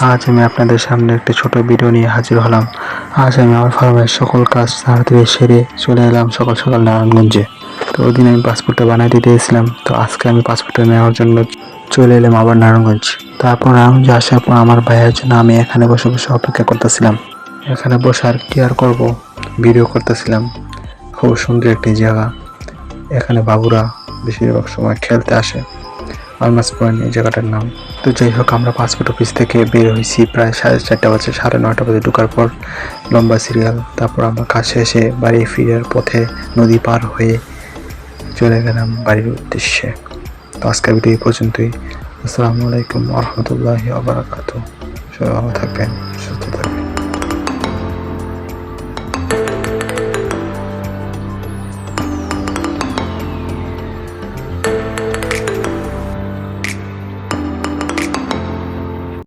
আজ আমি আপনাদের সামনে একটি ছোট ভিডিও নিয়ে হাজির হলাম। আজ আমি আমার ফার্মের সকল কাজ তাড়াতাড়ি সেরে চলে এলাম সকাল সকাল নারায়ণগঞ্জে। তো ওই দিন আমি পাসপোর্টটা বানিয়ে দিতে এসেছিলাম, তো আজকে আমি পাসপোর্টটা নেওয়ার জন্য চলে এলাম আবার নারায়ণগঞ্জ। তারপর নারায়ণগঞ্জে আসার পর আমার ভাইয়ের জন্য আমি এখানে বসে বসে অপেক্ষা করতেছিলাম। এখানে বসে আর কি আর করবো, ভিডিও করতেছিলাম। খুব সুন্দর একটি জায়গা, এখানে বাবুরা বেশিরভাগ সময় খেলতে আসে। আলমাস পয়েন্ট এই জায়গাটার নাম। তো যাই হোক, আমরা পাসপোর্ট অফিস থেকে বের হয়েছি প্রায় 4:30 বাজে। 9:30 বাজে ঢোকার পর লম্বা সিরিয়াল। তারপর আমরা কাজ শেষে বাড়ি ফিরার পথে নদী পার হয়ে চলে গেলাম বাড়ির উদ্দেশ্যে। তো আজকের ভিডিও এই পর্যন্তই। আসসালামু আলাইকুম ওয়া রাহমাতুল্লাহি ওয়া বারাকাতুহু। সবাই ভালো থাকবেন।